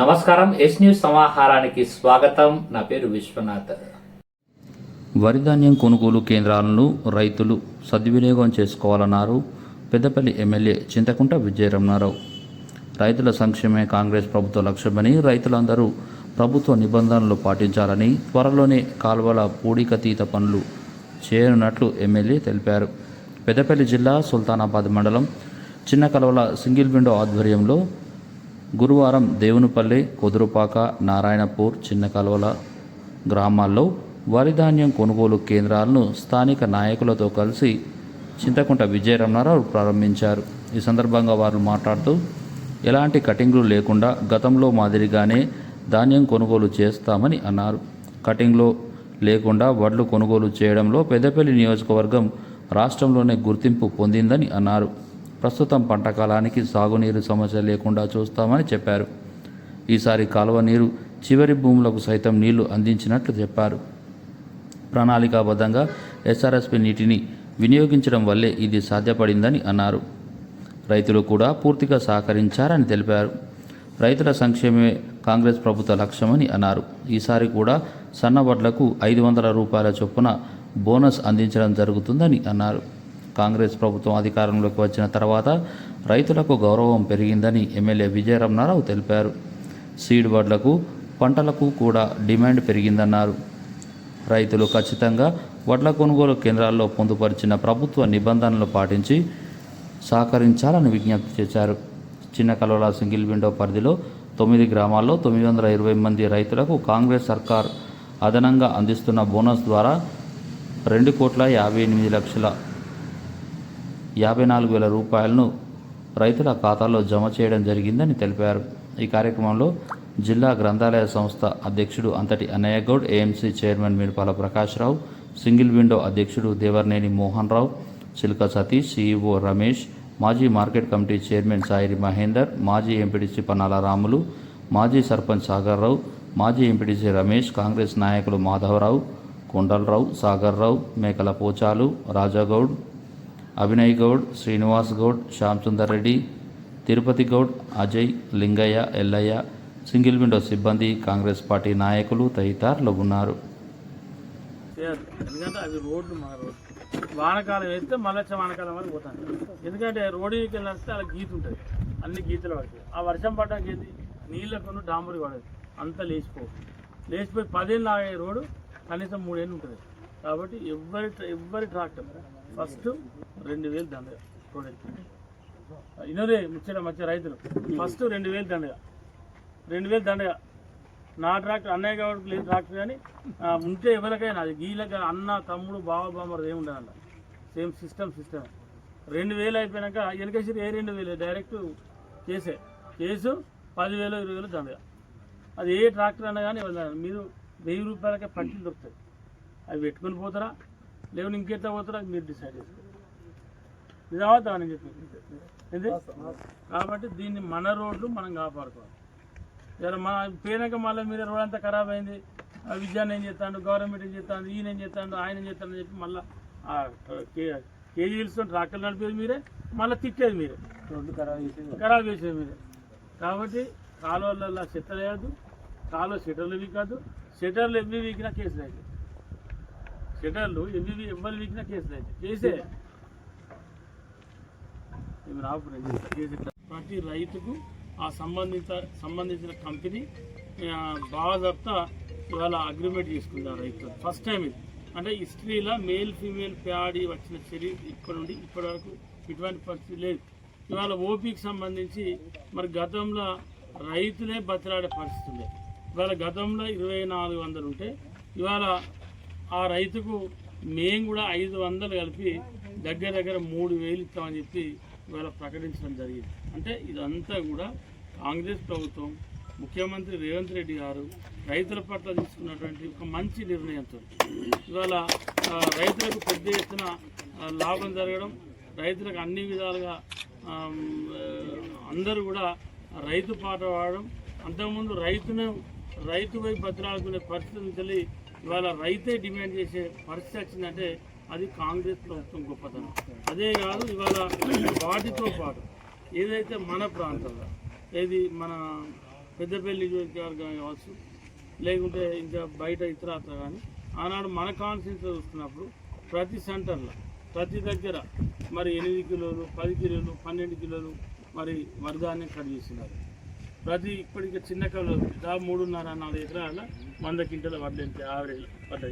నమస్కారం. Yes news సమాహారానికి స్వాగతం. నా పేరు విశ్వనాథ్. వరి ధాన్యం కొనుగోలు కేంద్రాలను రైతులు సద్వినియోగం చేసుకోవాలన్నారు పెద్దపల్లి ఎమ్మెల్యే చింతకుంట విజయరమణారావు. రైతుల సంక్షేమే కాంగ్రెస్ ప్రభుత్వ లక్ష్యమని, రైతులందరూ ప్రభుత్వ నిబంధనలు పాటించాలని, త్వరలోనే కాల్వల పూడికతీత పనులు చేయనున్నట్లు ఎమ్మెల్యే తెలిపారు. పెద్దపల్లి జిల్లా సుల్తానాబాద్ మండలం చిన్న కలవల సింగిల్ విండో ఆధ్వర్యంలో గురువారం దేవునిపల్లి, కుదురుపాక, నారాయణపూర్, చిన్న కలవల గ్రామాల్లో వరి ధాన్యం కొనుగోలు కేంద్రాలను స్థానిక నాయకులతో కలిసి చింతకుంట విజయరమణారావు ప్రారంభించారు. ఈ సందర్భంగా వారు మాట్లాడుతూ, ఎలాంటి కటింగ్లు లేకుండా గతంలో మాదిరిగానే ధాన్యం కొనుగోలు చేస్తామని అన్నారు. కటింగ్లో లేకుండా వడ్లు కొనుగోలు చేయడంలో పెద్దపల్లి నియోజకవర్గం రాష్ట్రంలోనే గుర్తింపు పొందిందని అన్నారు. ప్రస్తుతం పంట కాలానికి సాగునీరు సమస్య లేకుండా చూస్తామని చెప్పారు. ఈసారి కాలువ నీరు చివరి భూములకు సైతం నీళ్లు అందించినట్లు చెప్పారు. ప్రణాళికాబద్ధంగా ఎస్ఆర్ఎస్పీ నీటిని వినియోగించడం వల్లే ఇది సాధ్యపడిందని అన్నారు. రైతులు కూడా పూర్తిగా సహకరించారని తెలిపారు. రైతుల సంక్షేమమే కాంగ్రెస్ ప్రభుత్వ లక్ష్యమని అన్నారు. ఈసారి కూడా సన్న వడ్లకు 500 రూపాయల చొప్పున బోనస్ అందించడం జరుగుతుందని అన్నారు. కాంగ్రెస్ ప్రభుత్వం అధికారంలోకి వచ్చిన తర్వాత రైతులకు గౌరవం పెరిగిందని ఎమ్మెల్యే విజయరమణారావు తెలిపారు. సీడ్ వడ్లకు, పంటలకు కూడా డిమాండ్ పెరిగిందన్నారు. రైతులు ఖచ్చితంగా వడ్ల కొనుగోలు కేంద్రాల్లో పొందుపరిచిన ప్రభుత్వ నిబంధనలు పాటించి సహకరించాలని విజ్ఞప్తి చేశారు. చిన్న కలవల సింగిల్ విండో పరిధిలో 9 గ్రామాల్లో 920 మంది రైతులకు కాంగ్రెస్ సర్కార్ అదనంగా అందిస్తున్న బోనస్ ద్వారా 2,58,54,000 రూపాయలను రైతుల ఖాతాలో జమ చేయడం జరిగిందని తెలిపారు. ఈ కార్యక్రమంలో జిల్లా గ్రంథాలయ సంస్థ అధ్యక్షుడు Antati Annayya Goud, AMC chairman Mirapala Prakashrao, single window అధ్యక్షుడు దేవర్నేని మోహన్ రావు, చిలుక సతీష్, సిఇఓ రమేష్, మాజీ market committee chairman Sairi Mahender, మాజీ ఎంపీటీసీ పన్నాల రాములు, మాజీ సర్పంచ్ సాగర్రావు, మాజీ ఎంపీటీసీ రమేష్, కాంగ్రెస్ నాయకులు మాధవరావు, కొండలరావు, సాగర్రావు, మేకల పోచాలు, రాజాగౌడ్, అభినయ్ గౌడ్, శ్రీనివాస్ గౌడ్, శ్యామ్ సుందర్ రెడ్డి, తిరుపతి గౌడ్, అజయ్, లింగయ్య, ఎల్లయ్య, సింగిల్ విండో సిబ్బంది, కాంగ్రెస్ పార్టీ నాయకులు తదితరులు ఉన్నారు. ఎందుకంటే అవి రోడ్లు మన రోడ్డు వానకాలం వేస్తే మళ్ళీ వానకాలం వరకు పోతాను. ఎందుకంటే రోడ్డుకి వెళ్ళిస్తే అలా గీత ఉంటుంది, అన్ని గీతలు పడతాయి. ఆ వర్షం పడడానికి ఏంటి, నీళ్ళకు డాంబులు పడదు, అంతా లేచిపోయి 10 ఏళ్ళు ఆగే రోడ్డు కనీసం 3 ఏళ్ళు ఉంటుంది. కాబట్టి ఎవరి ట్రాక్టర్ ఫస్ట్ 2,000 దండగా రోడ్ ఎత్తుంది. ఇన్నోరే మంచి రైతులు ఫస్ట్ 2,000 దండగా, 2,000 దండగా. నా ట్రాక్టర్ అన్నయ్య కాబట్టి లేదు ట్రాక్టర్, కానీ ఉంటే ఎవరికైనా అది గీలకి అన్న, తమ్ముడు, బావ, బామ్మది ఏమి ఉండదు. సేమ్ సిస్టమ్ 2,000 అయిపోయాక వెనకేసి 2,000 డైరెక్ట్ కేసు 10,000, 20,000 దండగా. అది ఏ ట్రాక్టర్ అన్నా కానీ మీరు 1,000 రూపాయలకే పంటలు దొరుకుతాయి. అవి పెట్టుకొని పోతారా, లేవు ఇంకెట్లా పోతారా మీరు డిసైడ్ చేసుకోండి. నిజమవుతా అని చెప్పి కాబట్టి దీన్ని మన రోడ్లు మనం కాపాడుకోవాలి. ఇలా మన పోయినాక మళ్ళీ మీరు రోడ్ అంతా ఖరాబ్ అయింది, విద్యాన్ని ఏం చేస్తాడు, గవర్నమెంట్ ఏం చేస్తాడు, ఈయన ఏం చేస్తాడు, ఆయన ఏం చేస్తాడని చెప్పి మళ్ళీ కేజీలతో ట్రాక్టర్లు నడిపేది మీరే, మళ్ళీ తిట్టేది మీరే, రోడ్లు ఖరాబ్ చేసేది మీరే. కాబట్టి కాలువలలో చెత్తలు వేయద్దు, కాలువ షెటర్లు వీకద్దు. షెటర్లు ఎవ్వి వీకినా కేసులు అయితే, షెటర్లు ఎవరు వీకినా కేసులు అయితే చేసే ప్రతి రైతుకు ఆ సంబంధించిన కంపెనీ బాగా ఇవాళ అగ్రిమెంట్ చేసుకుంటారు రైతులు. ఫస్ట్ టైం ఇది, అంటే హిస్టరీలో మేల్ ఫీమేల్ ప్యాడీ వచ్చిన చర్య ఇప్పటి వరకు ఇటువంటి పరిస్థితి లేదు. ఇవాళ ఓపీకి సంబంధించి మరి గతంలో రైతులే బతిలాడే పరిస్థితి ఉంది. ఇవాళ గతంలో 2,400 ఉంటే ఇవాళ ఆ రైతుకు మేము కూడా 500 కలిపి దగ్గర 3,000 ఇస్తామని చెప్పి ఇవాళ ప్రకటించడం జరిగింది. అంటే ఇదంతా కూడా కాంగ్రెస్ ప్రభుత్వం, ముఖ్యమంత్రి రేవంత్ రెడ్డి గారు రైతుల పట్ల తీసుకున్నటువంటి ఒక మంచి నిర్ణయంతో ఇవాళ రైతులకు పెద్ద ఎత్తున లాభం జరగడం, రైతులకు అన్ని విధాలుగా అందరూ కూడా రైతు పాట పాడడం. అంతకుముందు రైతు వైపు బతిలాడుకునే పరిస్థితి నుంచి ఇవాళ రైతే డిమాండ్ చేసే పరిస్థితి వచ్చిందంటే అది కాంగ్రెస్ ప్రభుత్వం గొప్పతనం. అదే కాదు, ఇవాళ వాటితో పాటు ఏదైతే మన ప్రాంతంలో ఏది మన పెద్దపల్లి నియోజకవర్గం కావచ్చు, లేకుంటే ఇంకా బయట ఇతరత్ర కానీ ఆనాడు మన కాన్స్టిట్యూన్సీలో చూస్తున్నప్పుడు ప్రతి సెంటర్లో ప్రతి దగ్గర మరి 8 కిలోలు 10 కిలోలు 12 కిలోలు మరి వరిధాన్యం కట్ చేస్తున్నారు. ప్రతి ఇప్పటికి చిన్న కళ్ళు దాదాపు 3.5-4 ఎకరాల 100 క్వింటల వడ్లు వెళ్తాయి. యావరేజ్ వడ్డ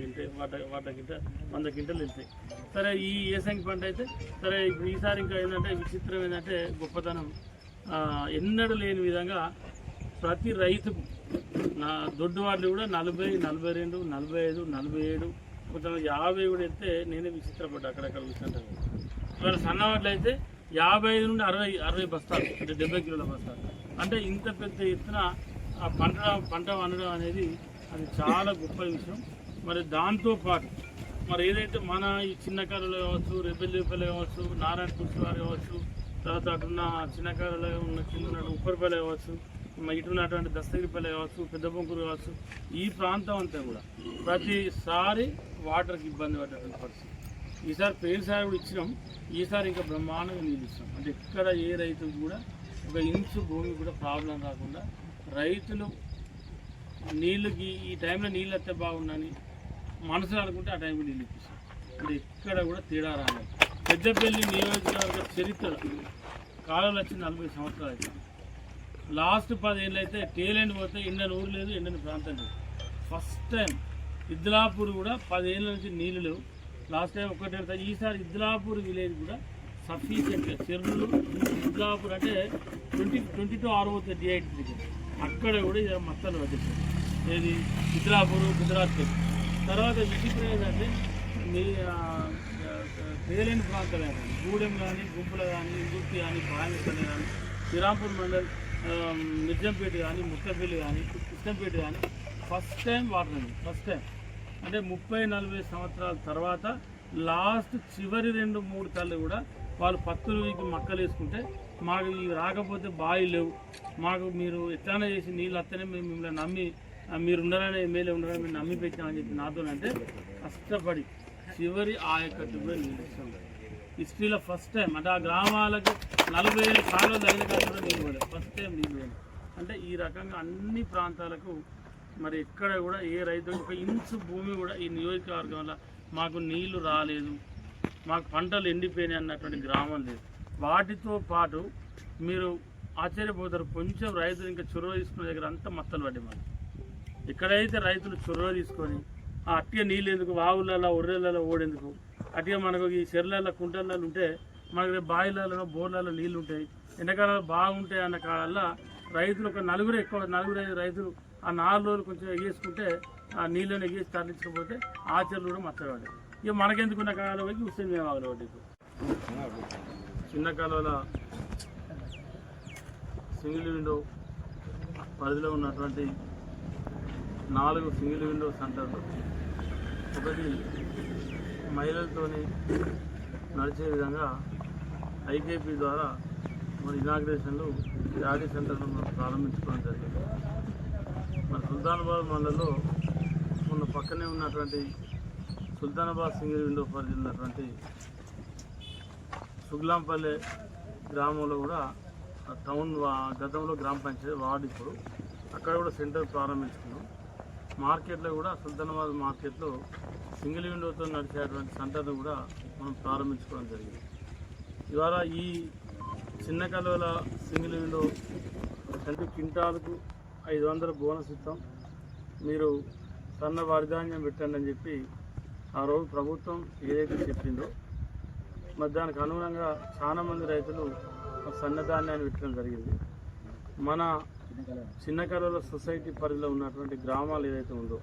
కింట 100 క్వింటలు వెళ్తాయి. సరే ఈ ఏసంగి పంట అయితే సరే ఇప్పుడు ఈసారి ఇంకా ఏంటంటే విచిత్రం ఏంటంటే గొప్పతనం ఎన్నడూ లేని విధంగా ప్రతి రైతుకు నా దొడ్డు వాటిని కూడా 40, 42, 45, 47 కొంచెం 50 కూడా వెళ్తే నేనే విచిత్రపడ్డా అక్కడక్కడ చూస్తుంటాను. ఇవాళ సన్నవాట్లు అయితే 55 నుండి 60 బస్తాలు అంటే 70 కిలోల బస్తాలు. అంటే ఇంత పెద్ద ఎత్తున ఆ పంట వండడం అనేది అది చాలా గొప్ప విషయం. మరి దాంతోపాటు మరి ఏదైతే మన ఈ చిన్న కాలువలు కావచ్చు, రెబ్బెల్లిపల్లి కావచ్చు, నారాయణ కుర్చివారు కావచ్చు, తర్వాత అటున్న చిన్న కాలువలో ఉన్న కింద ఉన్న ఉప్పరిపల్లి కావచ్చు, ఇటు ఉన్నటువంటి దస్తగిరిపల్లి కావచ్చు, పెద్ద బొంకూరు కావచ్చు, ఈ ప్రాంతం అంతా కూడా ప్రతిసారి వాటర్కి ఇబ్బంది పడేటువంటి పరిస్థితి. ఈసారి పేరుసారి కూడా ఇచ్చినాం, ఈసారి ఇంకా బ్రహ్మాండంగా నీళ్ళు ఇస్తాం. అంటే ఇక్కడ ఏ రైతుకు కూడా ఒక ఇంచు భూమి కూడా ప్రాబ్లం రాకుండా రైతులు నీళ్ళకి ఈ టైంలో నీళ్ళు వస్తే బాగుందని మనసులో అనుకుంటే ఆ టైంకి నీళ్ళు ఇప్పిస్తాం. అంటే ఎక్కడ కూడా తేడా రాలేదు. పెద్దపల్లి నియోజకవర్గ చరిత్ర కాలంలో వచ్చి 40 సంవత్సరాలు అవుతుంది. లాస్ట్ 10 ఏళ్ళు అయితే టేలెండ్ పోతే ఎండని ఊరు లేదు, ఎండని ప్రాంతం లేదు. ఫస్ట్ టైం ఇద్లాపూర్ కూడా 10 ఏళ్ళ నుంచి నీళ్ళు లేవు. లాస్ట్ టైం ఒకటి ఈసారి ఇద్లాపూర్ విలేజ్ కూడా సఫిషియెంట్గా చెరువులు ఇద్లాపూర్ అంటే 22 6 DI అక్కడ కూడా ఇక మత్తలు పట్టించారు. ఏది ఇద్లాపూర్ గుజరాత్. తర్వాత విచిత్రం ఏంటంటే మీ తేలేని ప్రాంతాలు కానీ గూడెం కానీ గుంపుల కానీ ఇంగుర్తి కానీ బాయనపల్లి కానీ శ్రీరాంపూర్ మండల్ నిర్జంపేట కానీ ముత్తపల్లి కానీ కృష్ణంపేట కానీ ఫస్ట్ టైం వాటర్ ఉంది. ఫస్ట్ టైం అంటే 30-40 సంవత్సరాల తర్వాత లాస్ట్ చివరి 2-3 కళ్ళు కూడా వాళ్ళు పత్తులకి మక్కలు వేసుకుంటే మాకు ఇవి రాకపోతే బావి లేవు, మాకు మీరు ఎట్లానే చేసి నీళ్ళు వస్తేనే మేము మిమ్మల్ని నమ్మి మీరు ఉండాలని ఎమ్మెల్యే ఉండాలని మేము నమ్మి పెట్టామని చెప్పి నాతో అంటే కష్టపడి చివరి ఆయకట్టు కూడా నీళ్ళు ఇస్తాం. హిస్టరీలో ఫస్ట్ టైం అంటే ఆ గ్రామాలకు 40 సార్లు అయిన కాదు కూడా నీళ్ళు పోలేదు. ఫస్ట్ టైం నీళ్ళు పోలేదు. అంటే ఈ రకంగా అన్ని ప్రాంతాలకు మరి ఎక్కడ కూడా ఏ రైతు ఒక ఇంచు భూమి కూడా ఈ నియోజకవర్గంలో మాకు నీళ్లు రాలేదు, మాకు పంటలు ఎండిపోయినాయి అన్నటువంటి గ్రామం లేదు. వాటితో పాటు మీరు ఆశ్చర్యపోతారు, కొంచెం రైతులు ఇంకా చొరవ తీసుకునే దగ్గర అంతా మత్తలు పడ్డాయి. మనం ఎక్కడైతే రైతులు చొరవ తీసుకొని అట్టిగా నీళ్ళు ఎందుకు వాగులలో ఒర్రెలలో ఓడేందుకు, అట్టిగా మనకు ఈ చెర్లలో కుంటలలో ఉంటే మనకు రేపు బావిలలో బోర్లలో నీళ్ళు ఉంటాయి, ఎండాకాలంలో బాగుంటాయి అన్న కాలంలో రైతులు ఒక 4-5 రైతులు ఆ 4 రోజులు కొంచెం ఎగేసుకుంటే ఆ నీళ్ళని ఎగేసి తరలించకపోతే ఆ చెర్లు కూడా మత్తపడ్డాయి. ఇక మనకెందుకున్న కాలంలోకి హుస్సేన్ మేము ఆగలవాడి చిన్న కాలువల సింగిల్ విండో పరిధిలో ఉన్నటువంటి 4 సింగిల్ విండో సెంటర్లు, ఒకటి మహిళలతోని నడిచే విధంగా ఐకేపీ ద్వారా మరి ఇనాగ్రేషన్లు యాడీ సెంటర్లు మనం ప్రారంభించుకోవడం జరిగింది. మన సుల్తానాబాద్ మండలంలో మొన్న పక్కనే ఉన్నటువంటి సుల్తానాబాద్ సింగిల్ విండో పరిధి ఉన్నటువంటి సుగ్లాంపల్లె గ్రామంలో కూడా టౌన్ గతంలో గ్రామ పంచాయతీ వార్డు, ఇప్పుడు అక్కడ కూడా సెంటర్ ప్రారంభించుకున్నాం. మార్కెట్లో కూడా సుల్తానాబాద్ మార్కెట్లో సింగిల్ విండోతో నడిచేటువంటి సెంటర్ను కూడా మనం ప్రారంభించుకోవడం జరిగింది. ఇవాళ ఈ చిన్న కాలువల సింగిల్ విండో ప్రతి క్వింటాలకు 500 బోనస్ ఇస్తాం, మీరు సన్న వరిధాన్యం పెట్టండి అని చెప్పి ఆ రోజు ప్రభుత్వం ఏదైతే చెప్పిందో మరి దానికి అనుగుణంగా చాలామంది రైతులు సన్నధాన్యాన్ని పెట్టడం జరిగింది. మన చిన్న కాలువల సొసైటీ పరిధిలో ఉన్నటువంటి గ్రామాలు ఏదైతే ఉందో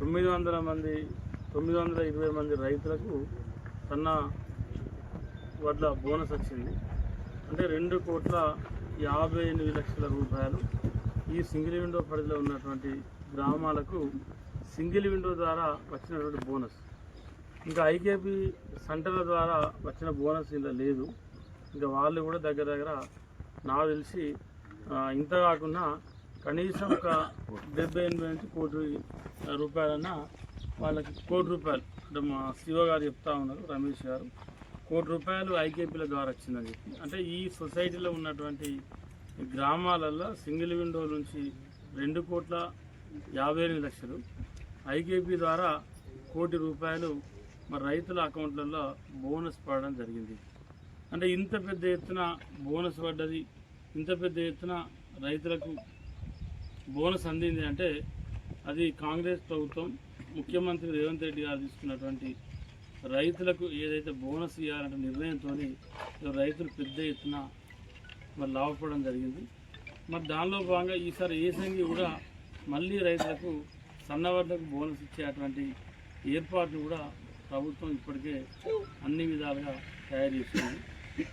920 మంది రైతులకు సన్న వడ్ల బోనస్ వచ్చింది. అంటే 2,58,00,000 రూపాయలు ఈ సింగిల్ విండో పరిధిలో ఉన్నటువంటి గ్రామాలకు సింగిల్ విండో ద్వారా వచ్చినటువంటి బోనస్. ఇంకా ఐకేపీ సెంటర్ల ద్వారా వచ్చిన బోనస్ ఇలా లేదు. ఇంకా వాళ్ళు కూడా దగ్గర నాకు తెలిసి ఇంత కాకుండా కనీసం ఒక 70-80 నుంచి ₹1,00,00,000 వాళ్ళకి ₹1,00,00,000 అంటే మా శివ గారు చెప్తా ఉన్నారు, రమేష్ గారు ₹1,00,00,000 ఐకేపీల ద్వారా వచ్చిందని చెప్పి. అంటే ఈ సొసైటీలో ఉన్నటువంటి గ్రామాలలో సింగిల్ విండో నుంచి 2,58,00,000 ఐకేపీ ద్వారా ₹1,00,00,000 మరి రైతుల అకౌంట్లలో బోనస్ పడడం జరిగింది. అంటే ఇంత పెద్ద ఎత్తున బోనస్ పడ్డది, ఇంత పెద్ద ఎత్తున రైతులకు బోనస్ అందింది అంటే అది కాంగ్రెస్ ప్రభుత్వం ముఖ్యమంత్రి రేవంత్ రెడ్డి గారు తీసుకున్నటువంటి రైతులకు ఏదైతే బోనస్ ఇవ్వాలంటే నిర్ణయంతో రైతులు పెద్ద ఎత్తున మరి లాభపడడం జరిగింది. మరి దానిలో భాగంగా ఈసారి ఏసంగి కూడా మళ్ళీ రైతులకు సన్నవడ్లకు బోనస్ ఇచ్చేటువంటి ఏర్పాట్లు కూడా ప్రభుత్వం ఇప్పటికే అన్ని విధాలుగా తయారు చేస్తుంది.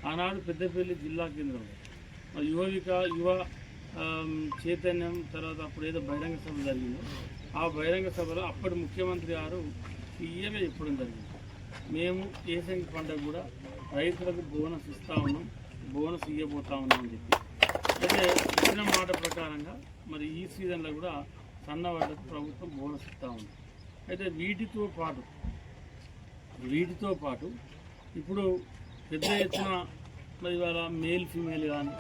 ఆనాడు పెద్దపల్లి జిల్లా కేంద్రంలో మరి యువ చైతన్యం తర్వాత అప్పుడు ఏదో బహిరంగ సభ జరిగిందో ఆ బహిరంగ సభలో అప్పటి ముఖ్యమంత్రి గారు క్లియర్గా చెప్పడం జరిగింది, మేము ఏసంగి పండుగ కూడా రైతులకు బోనస్ ఇస్తూ ఉన్నాం, బోనస్ ఇవ్వబోతా ఉన్నాం అని చెప్పి. అయితే ఇచ్చిన మాట ప్రకారంగా మరి ఈ సీజన్లో కూడా సన్నవాళ్ళకు ప్రభుత్వం బోనస్ ఇస్తూ ఉంది. అయితే వీటితో పాటు ఇప్పుడు పెద్ద ఎత్తున మరి ఇవాళ మేల్ ఫీమేల్ కానీ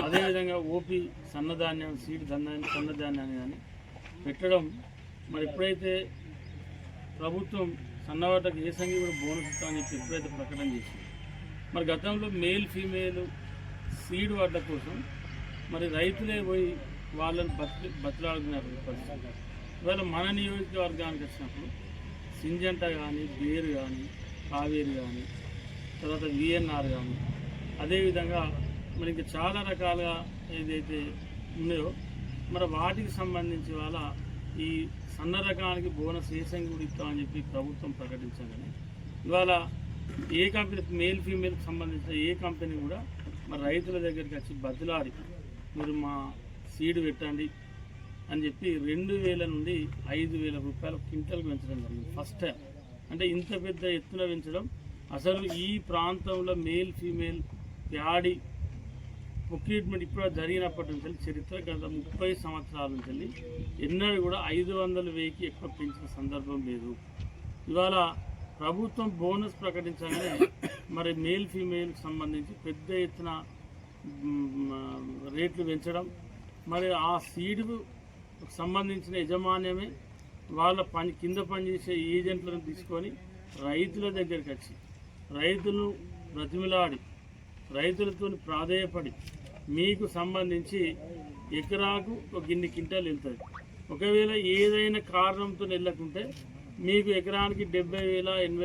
అదేవిధంగా ఓపీ సన్నధాన్యం సీడ్ సన్నధాన్యాన్ని కానీ పెట్టడం మరి ఎప్పుడైతే ప్రభుత్వం సన్నవాళ్ళకి ఏసంగి కూడా బోనస్ ఇస్తామని చెప్పి ఎప్పుడైతే ప్రకటన చేసింది, మరి గతంలో మేల్ ఫీమేల్ సీడ్ వాటి కోసం మరి రైతులే పోయి వాళ్ళని బతిలాడుకున్నారు పరిస్థితి. ఇవాళ మన నియోజకవర్గానికి వచ్చినప్పుడు సింజంట కానీ, బేరు కానీ, కావేరి కానీ, తర్వాత విఎన్ఆర్ కానీ, అదేవిధంగా మరి ఇంకా చాలా రకాలుగా ఏదైతే ఉన్నాయో మరి వాటికి సంబంధించి వాళ్ళ ఈ సన్న రకానికి బోనస్ ఏసంగి కూడా ఇస్తామని చెప్పి ప్రభుత్వం ప్రకటించగానే ఇవాళ ఏ కంపెనీ మేల్ ఫీమేల్కి సంబంధించిన ఏ కంపెనీ కూడా మరి రైతుల దగ్గరికి వచ్చి బదిలాడి మీరు మా సీడ్ పెట్టండి అని చెప్పి 2,000 నుండి 5,000 రూపాయలు క్వింటల్కి పెంచడం జరిగింది ఫస్ట్ టైం. అంటే ఇంత పెద్ద ఎత్తున పెంచడం అసలు ఈ ప్రాంతంలో మేల్ ఫీమేల్ ప్యాడీ ప్రొక్యూర్మెంట్ ఇప్పుడు జరిగినప్పటి నుంచి చరిత్ర గత 30 సంవత్సరాల నుంచి ఎన్నడూ కూడా 500,000కి ఎక్కువ పెంచిన సందర్భం లేదు. ఇవాళ ప్రభుత్వం బోనస్ ప్రకటించగానే మరి మేల్ ఫీమేల్కి సంబంధించి పెద్ద ఎత్తున రేట్లు పెంచడం, మరి ఆ సీడ్కు సంబంధించిన యజమాన్యమే వాళ్ళ కింద పనిచేసే ఏజెంట్లను తీసుకొని రైతుల దగ్గరికి వచ్చి రైతులను బ్రతిమిలాడి రైతులతో ప్రాధేయపడి మీకు సంబంధించి ఎకరాకు ఒక గిన్ని క్వింటాలు వెళ్తుంది, ఒకవేళ ఏదైనా కారణంతో వెళ్ళకుంటే మీకు ఎకరానికి 70,000 80,000